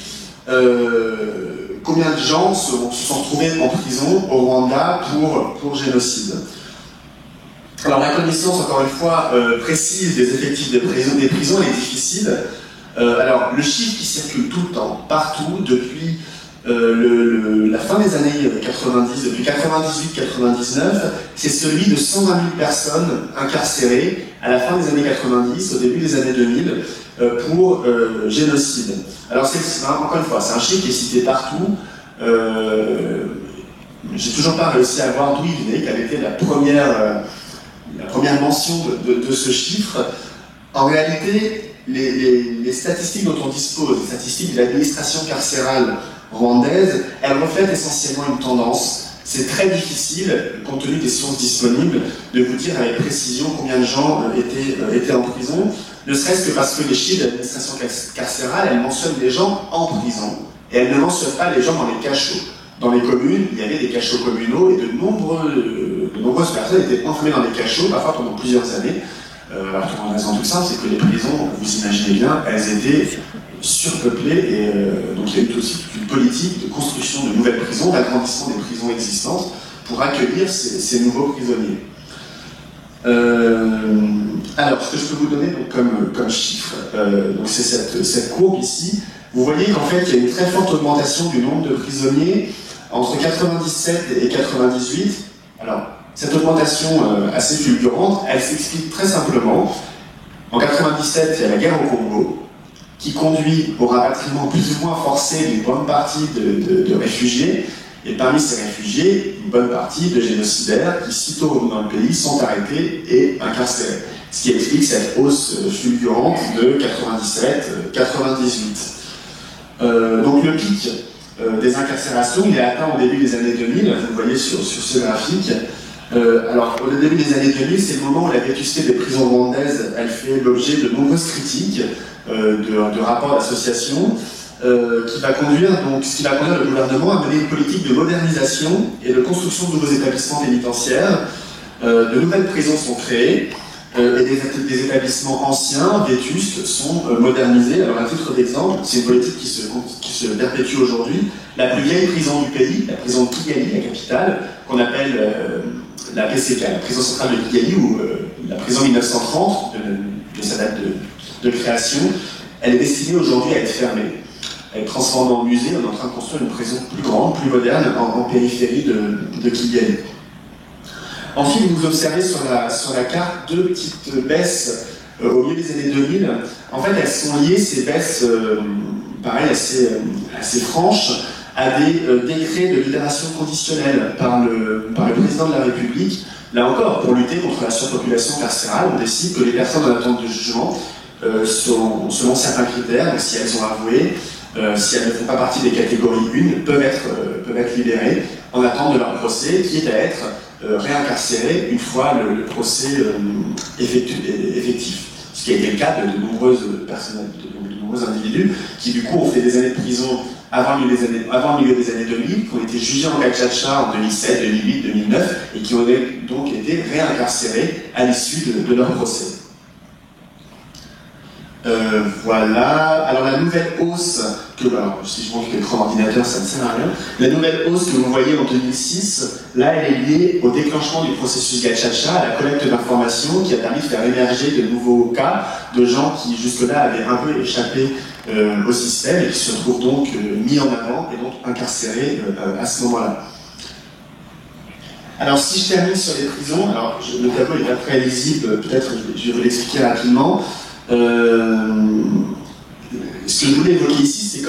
combien de gens se sont retrouvés en prison au Rwanda pour génocide. Alors la connaissance, encore une fois, précise des effectifs des prisons est difficile. Alors le chiffre qui circule tout le temps, partout, depuis la fin des années 90, depuis 98-99, c'est celui de 120 000 personnes incarcérées à la fin des années 90, au début des années 2000, pour génocide. Alors encore une fois, c'est un chiffre qui est cité partout. J'ai toujours pas réussi à voir d'où il venait, quelle était la première mention de ce chiffre. En réalité, les statistiques dont on dispose, les statistiques de l'administration carcérale rwandaise, elles reflètent essentiellement une tendance. C'est très difficile, compte tenu des sources disponibles, de vous dire avec précision combien de gens étaient en prison, ne serait-ce que parce que les chiffres de l'administration carcérale, elles mentionnent les gens en prison, et elles ne mentionnent pas les gens dans les cachots. Dans les communes, il y avait des cachots communaux, et de nombreuses personnes étaient enfermées dans les cachots, parfois pendant plusieurs années. Alors, pour une raison toute simple, c'est que les prisons, vous imaginez bien, elles étaient surpeuplées, et donc il y a eu aussi toute une politique de construction de nouvelles prisons, d'agrandissement des prisons existantes, pour accueillir ces nouveaux prisonniers. Alors, ce que je peux vous donner donc, comme chiffre, c'est cette courbe ici. Vous voyez qu'en fait, il y a une très forte augmentation du nombre de prisonniers entre 97 et 98. Alors, cette augmentation assez fulgurante, elle s'explique très simplement. En 97, il y a la guerre au Congo, qui conduit au rapatriement plus ou moins forcé d'une bonne partie de réfugiés. Et parmi ces réfugiés, une bonne partie de génocidaires qui, sitôt revenus dans le pays, sont arrêtés et incarcérés. Ce qui explique cette hausse fulgurante de 97-98. Donc le pic des incarcérations, il est atteint au début des années 2000, vous le voyez sur ce graphique. Alors, au début des années 2000, c'est le moment où la vétusté des prisons rwandaises, elle fait l'objet de nombreuses critiques, de rapports d'associations, ce qui va conduire le gouvernement à mener une politique de modernisation et de construction de nouveaux établissements pénitentiaires. De nouvelles prisons sont créées, et des établissements anciens, vétustes, sont modernisés. Alors, à titre d'exemple, c'est une politique qui se perpétue aujourd'hui. La plus vieille prison du pays, la prison de Kigali, la capitale, qu'on appelle la PCK, la prison centrale de Kigali, ou la prison 1930, de sa date de création, elle est destinée aujourd'hui à être fermée, à être transformée en musée. On est en train de construire une prison plus grande, plus moderne, en périphérie de Kigali. Ensuite, vous observez sur la carte deux petites baisses au milieu des années 2000. En fait, elles sont liées, ces baisses, pareil, assez franches, à des décrets de libération conditionnelle par le président de la République. Là encore, pour lutter contre la surpopulation carcérale, on décide que les personnes en attente de jugement, selon certains critères, donc si elles ont avoué, si elles ne font pas partie des catégories 1, peuvent être libérées en attente de leur procès, qui est à être réincarcérées une fois le procès effectif. Ce qui a été le cas de nombreuses personnes, de nombreux individus qui du coup ont fait des années de prison avant le milieu des années 2000, qui ont été jugés en Gacaca en 2007, 2008, 2009 et qui ont donc été réincarcérés à l'issue de leur procès. Voilà. Alors la nouvelle hausse, alors si je montre l'écran d'ordinateur, ça ne sert à rien. La nouvelle hausse que vous voyez en 2006, là elle est liée au déclenchement du processus Gacaca, à la collecte d'informations qui a permis de faire émerger de nouveaux cas de gens qui jusque-là avaient un peu échappé au système et qui se retrouvent donc mis en avant et donc incarcérés à ce moment-là. Alors si je termine sur les prisons, alors le tableau n'est pas très lisible, peut-être je vais vous l'expliquer rapidement. Ce que je voulais évoquer ici, c'est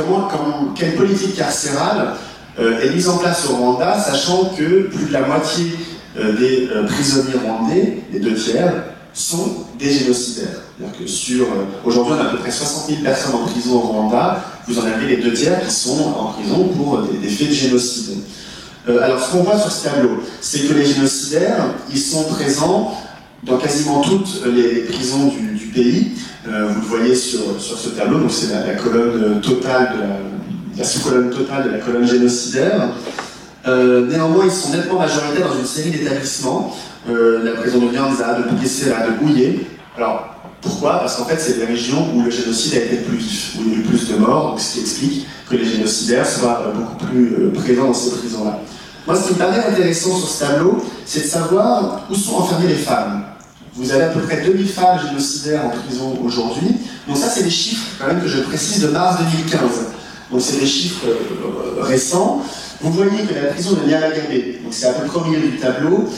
quelle politique carcérale est mise en place au Rwanda, sachant que plus de la moitié des prisonniers rwandais, les 2/3, sont des génocidaires. C'est-à-dire que aujourd'hui, on a à peu près 60 000 personnes en prison au Rwanda, vous en avez les 2/3 qui sont en prison pour des faits de génocide. Alors, ce qu'on voit sur ce tableau, c'est que les génocidaires, ils sont présents dans quasiment toutes les prisons du pays. Vous le voyez sur ce tableau, donc c'est la colonne totale la sous-colonne totale de la colonne génocidaire. Néanmoins, ils sont nettement majoritaires dans une série d'établissements, la prison de Nyanza, de Bugesera, de Bouillé. Alors, pourquoi? Parce qu'en fait, c'est des régions où le génocide a été le plus vif, où il y a eu plus de morts, donc ce qui explique que les génocidaires soient beaucoup plus présents dans ces prisons-là. Moi, ce qui me paraît intéressant sur ce tableau, c'est de savoir où sont enfermées les femmes. Vous avez à peu près 2000 femmes génocidaires en prison aujourd'hui. Donc ça, c'est des chiffres, quand même, que je précise, de mars 2015. Donc c'est des chiffres récents. Vous voyez que la prison de Nyamagabe, donc c'est à peu près au milieu du tableau,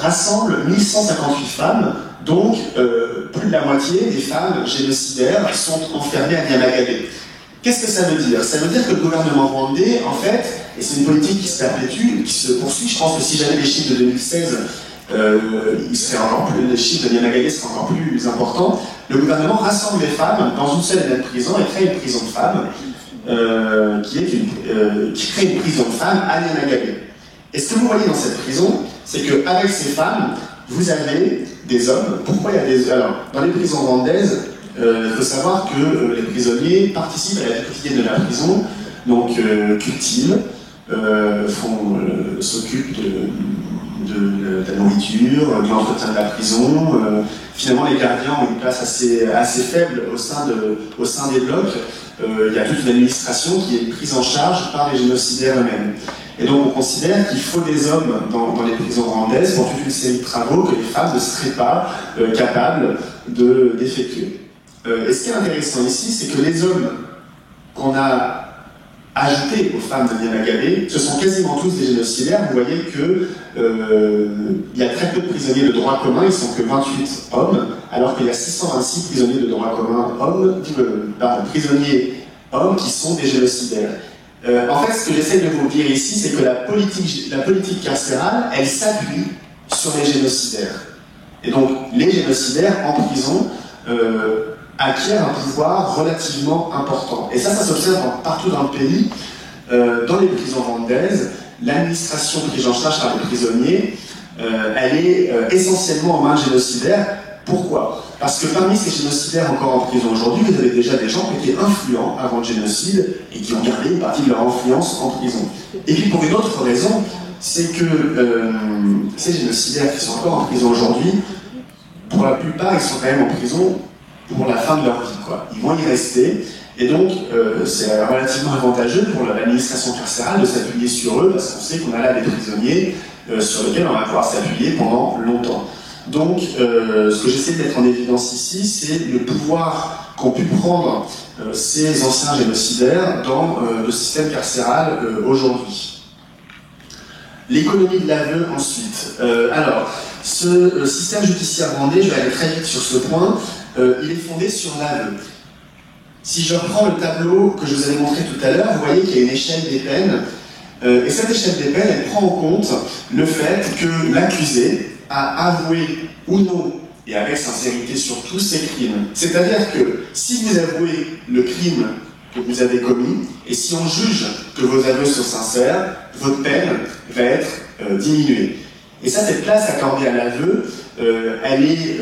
rassemble 1158 femmes, donc plus de la moitié des femmes génocidaires sont enfermées à Nyamagabe. Qu'est-ce que ça veut dire? Ça veut dire que le gouvernement rwandais, en fait, et c'est une politique qui se perpétue, qui se poursuit, je pense que si j'avais les chiffres de 2016, les chiffres de Nyamagabe seraient encore plus importants. Le gouvernement rassemble les femmes dans une seule et même prison et crée une prison de femmes, qui crée une prison de femmes à Nyamagabe. Et ce que vous voyez dans cette prison, c'est qu'avec ces femmes, vous avez des hommes. Pourquoi il y a des hommes? Alors, dans les prisons rwandaises, il faut savoir que les prisonniers participent à la vie quotidienne de la prison, donc cultivent, s'occupent de la nourriture, de l'entretien de la prison. Finalement, les gardiens ont une place assez faible au sein des blocs. Il y a toute une administration qui est prise en charge par les génocidaires eux-mêmes. Et donc on considère qu'il faut des hommes dans les prisons rwandaises pour toute une série de travaux que les femmes ne seraient pas capables d'effectuer. Et ce qui est intéressant ici, c'est que les hommes qu'on a ajoutés aux femmes de Nyamagabe, ce sont quasiment tous des génocidaires. Vous voyez qu'il y a très peu de prisonniers de droit commun, ils ne sont que 28 hommes, alors qu'il y a 626 prisonniers de droit commun prisonniers hommes qui sont des génocidaires. En fait, ce que j'essaie de vous dire ici, c'est que la politique carcérale, elle s'appuie sur les génocidaires. Et donc, les génocidaires en prison acquiert un pouvoir relativement important. Et ça s'observe partout dans le pays. Dans les prisons rwandaises, l'administration prise en charge par les prisonniers, elle est essentiellement en main génocidaire. Pourquoi? Parce que parmi ces génocidaires encore en prison aujourd'hui, vous avez déjà des gens qui étaient influents avant le génocide et qui ont gardé une partie de leur influence en prison. Et puis pour une autre raison, c'est que ces génocidaires qui sont encore en prison aujourd'hui, pour la plupart, ils sont quand même en prison pour la fin de leur vie, quoi. Ils vont y rester, et donc c'est relativement avantageux pour l'administration carcérale de s'appuyer sur eux, parce qu'on sait qu'on a là des prisonniers sur lesquels on va pouvoir s'appuyer pendant longtemps. Donc, ce que j'essaie de mettre en évidence ici, c'est le pouvoir qu'ont pu prendre ces anciens génocidaires dans le système carcéral aujourd'hui. L'économie de l'aveu ensuite. Alors, ce système judiciaire rwandais, je vais aller très vite sur ce point, il est fondé sur l'aveu. Si je reprends le tableau que je vous avais montré tout à l'heure, vous voyez qu'il y a une échelle des peines, et cette échelle des peines, elle prend en compte le fait que l'accusé a avoué ou non, et avec sincérité surtout, ses crimes. C'est-à-dire que si vous avouez le crime que vous avez commis, et si on juge que vos aveux sont sincères, votre peine va être diminuée. Et ça, cette place accordée à l'aveu, elle est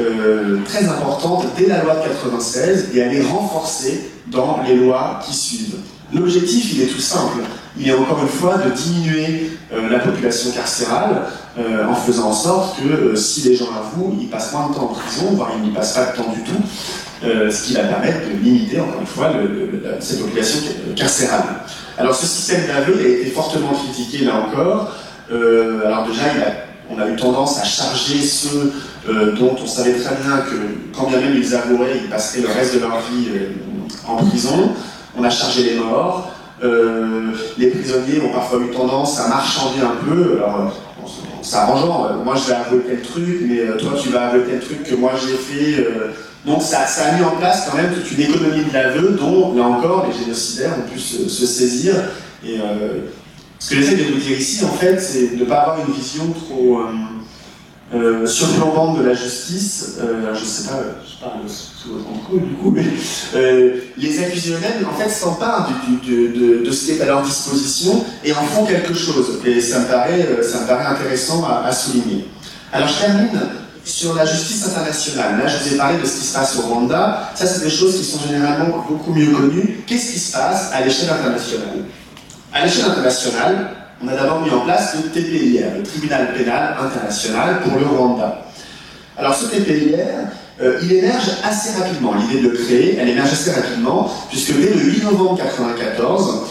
très importante dès la loi de 96, et elle est renforcée dans les lois qui suivent. L'objectif, il est tout simple. Il est encore une fois de diminuer la population carcérale en faisant en sorte que si les gens avouent, ils passent moins de temps en prison, voire ils n'y passent pas de temps du tout, ce qui va permettre de limiter encore une fois cette population carcérale. Alors ce système d'aveu a été fortement critiqué là encore. Alors déjà, on a eu tendance à charger ceux dont on savait très bien que quand bien même ils avoueraient, ils passeraient le reste de leur vie en prison. On a chargé les morts. Les prisonniers ont parfois eu tendance à marchander un peu, alors en s'arrangeant, moi je vais avouer tel truc, mais toi tu vas avouer tel truc que moi j'ai fait. Donc ça a mis en place quand même toute une économie de l'aveu dont, là encore, les génocidaires ont pu se saisir. Et ce que j'essaie de vous dire ici, en fait, c'est de ne pas avoir une vision trop surplombante de la justice. Je sais pas, je parle sous votre contrôle du coup, mais les accusés eux-mêmes, en fait, s'emparent de ce qui est à leur disposition et en font quelque chose. Et ça me paraît intéressant à souligner. Alors je termine sur la justice internationale. Là, je vous ai parlé de ce qui se passe au Rwanda. Ça, c'est des choses qui sont généralement beaucoup mieux connues. Qu'est-ce qui se passe à l'échelle internationale? À l'échelle internationale, on a d'abord mis en place le TPIR, le Tribunal pénal international pour le Rwanda. Alors ce TPIR, il émerge assez rapidement. L'idée de le créer, elle émerge assez rapidement, puisque dès le 8 novembre 1994,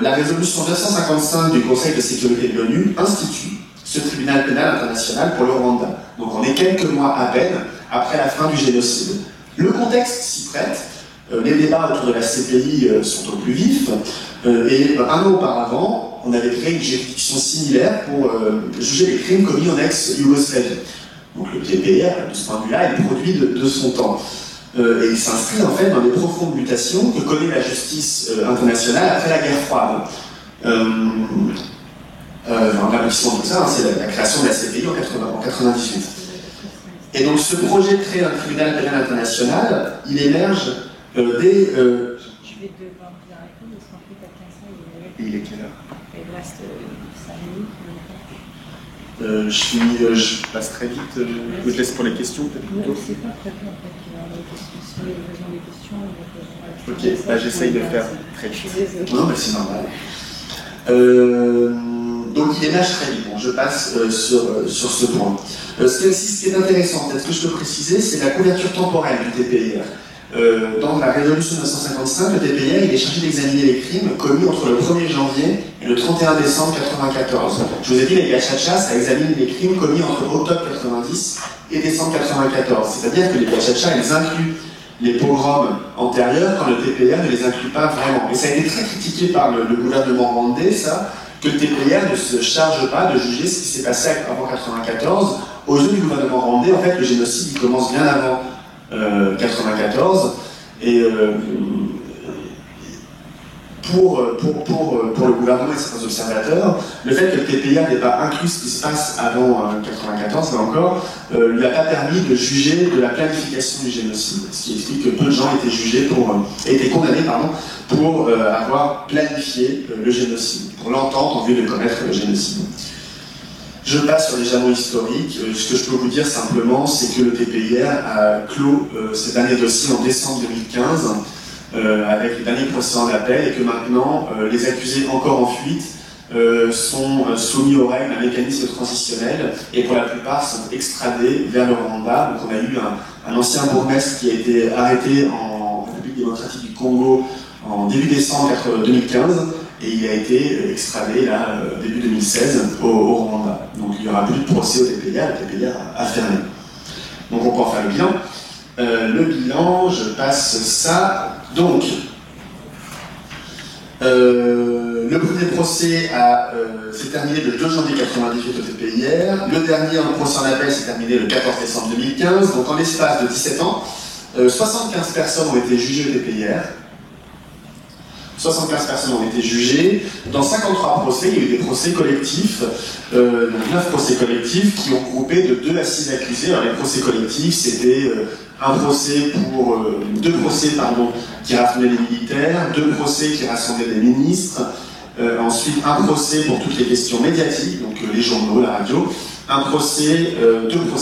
la résolution 955 du Conseil de sécurité de l'ONU institue ce tribunal pénal international pour le Rwanda. Donc on est quelques mois à peine après la fin du génocide. Le contexte s'y prête. Les débats autour de la CPI sont au plus vif. Et un an auparavant, on avait créé une juridiction similaire pour juger les crimes commis en ex-Yougoslavie. Donc le TPR, de ce point de vue-là, est produit de son temps. Et il s'inscrit en fait dans les profondes mutations que connaît la justice internationale après la guerre froide. L'aboutissement de tout ça, c'est la création de la CPI en 1998. Et donc ce projet de créer un tribunal pénal international, il émerge dès... Je vais devoir vous arrêter parce qu'en fait à 15 ans, il est quelle heure? Il reste 5 minutes. Je passe très vite. Je te laisse pour les questions peut-être. C'est pas très bien en fait qu'il y a des questions. Si vous avez des questions, ok, bah, j'essaye de faire très vite. Non, mais c'est normal. Donc il émerge très vite. Bon, je passe sur ce point. Ce qui est intéressant, peut-être que je peux préciser, c'est la couverture temporelle du TPIR. Dans la résolution 1955, le TPIR il est chargé d'examiner les crimes commis entre le 1er janvier et le 31 décembre 1994. Je vous ai dit, les Gachacha, ça examine les crimes commis entre octobre 90 et décembre 1994. C'est-à-dire que les Gachacha, ils incluent les pogroms antérieurs quand le TPIR ne les inclut pas vraiment. Et ça a été très critiqué par le gouvernement rwandais, ça, que le TPIR ne se charge pas de juger ce qui s'est passé avant 1994. Aux yeux du gouvernement rwandais, en fait, le génocide il commence bien avant 1994, et en 1994, et pour le gouvernement et certains observateurs, le fait que le TPIR n'ait pas inclus ce qui se passe avant 1994, là encore, lui a pas permis de juger de la planification du génocide, ce qui explique que peu de gens étaient condamnés pour avoir planifié le génocide, pour l'entente en vue de commettre le génocide. Je passe sur les jalons historiques. Ce que je peux vous dire simplement, c'est que le TPIR a clos ces derniers dossiers en décembre 2015, avec les derniers procès en appel, et que maintenant, les accusés encore en fuite sont soumis aux règles d'un mécanisme transitionnel, et pour la plupart sont extradés vers le Rwanda. Donc on a eu un ancien bourgmestre qui a été arrêté en République démocratique du Congo en début décembre 2015, et il a été extradé là, début 2016 au Rwanda. Donc il n'y aura plus de procès au TPIR, le TPIR a fermé. Donc on peut en faire le bilan. Le bilan, je passe ça. Donc, le premier procès s'est terminé le 2 janvier 1998 au TPIR. Le dernier procès en appel s'est terminé le 14 décembre 2015. Donc en l'espace de 17 ans, 75 personnes ont été jugées au TPIR. 75 personnes ont été jugées. Dans 53 procès, il y a eu des procès collectifs, 9 procès collectifs qui ont groupé de 2 à 6 accusés. Alors les procès collectifs, c'était deux procès qui rassemblaient les militaires, 2 procès qui rassemblaient les ministres, ensuite un procès pour toutes les questions médiatiques, donc les journaux, la radio, 2 procès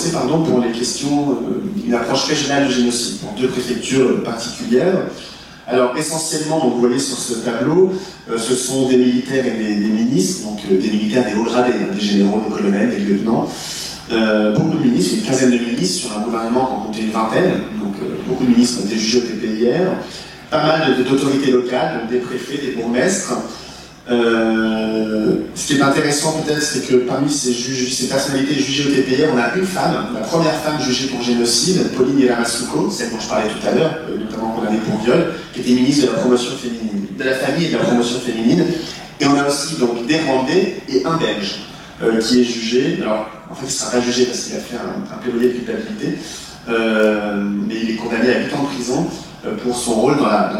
pour les questions, une approche régionale du génocide, pour 2 préfectures particulières. Alors essentiellement, donc, vous voyez sur ce tableau, ce sont des militaires et des ministres, donc des militaires, des hauts gradés, des généraux, des colonels, des lieutenants, beaucoup de ministres, une quinzaine de ministres sur un gouvernement qui en comptait une vingtaine, donc beaucoup de ministres ont été jugés au TPIR, pas mal d'autorités locales, donc des préfets, des bourgmestres. Ce qui est intéressant peut-être, c'est que parmi ces personnalités jugées au TPIR, on a une femme, la première femme jugée pour génocide, Pauline Yelamasuko, celle dont je parlais tout à l'heure, notamment condamnée pour viol, qui était ministre de la promotion féminine, de la famille et de la promotion féminine. Et on a aussi donc des Rwandais et un Belge qui est jugé. Alors en fait, il ne sera pas jugé parce qu'il a fait un plaidoyer de culpabilité, mais il est condamné à 8 ans de prison pour son rôle dans la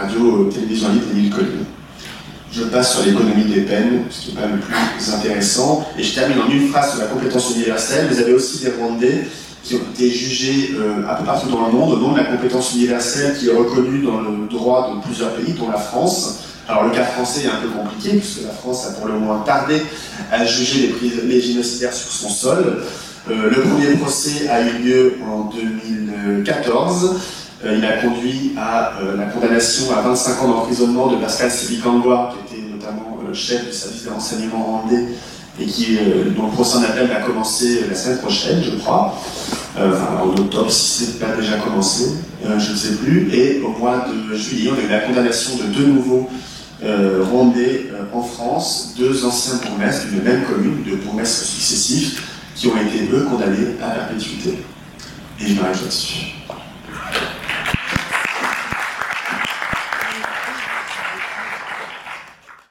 radio télévision libre de l'île Colline. Je passe sur l'économie des peines, ce qui n'est pas le plus intéressant, et je termine en une phrase sur la compétence universelle. Vous avez aussi des Rwandais qui ont été jugés un peu partout dans le monde au nom de la compétence universelle qui est reconnue dans le droit de plusieurs pays, dont la France. Alors le cas français est un peu compliqué, puisque la France a pour le moins tardé à juger les génocidaires sur son sol. Le premier procès a eu lieu en 2014. Il a conduit à la condamnation à 25 ans d'emprisonnement de Pascal Sibikangwa, qui était notamment chef du service de renseignement rwandais et dont le procès en appel va commencer la semaine prochaine, je crois, en octobre, si ce n'est pas déjà commencé, je ne sais plus. Et au mois de juillet, on a eu la condamnation de 2 nouveaux Rwandais en France, 2 anciens bourgmestres d'une même commune, 2 bourgmestres successifs, qui ont été, eux, condamnés à perpétuité. Et je m'arrête là-dessus.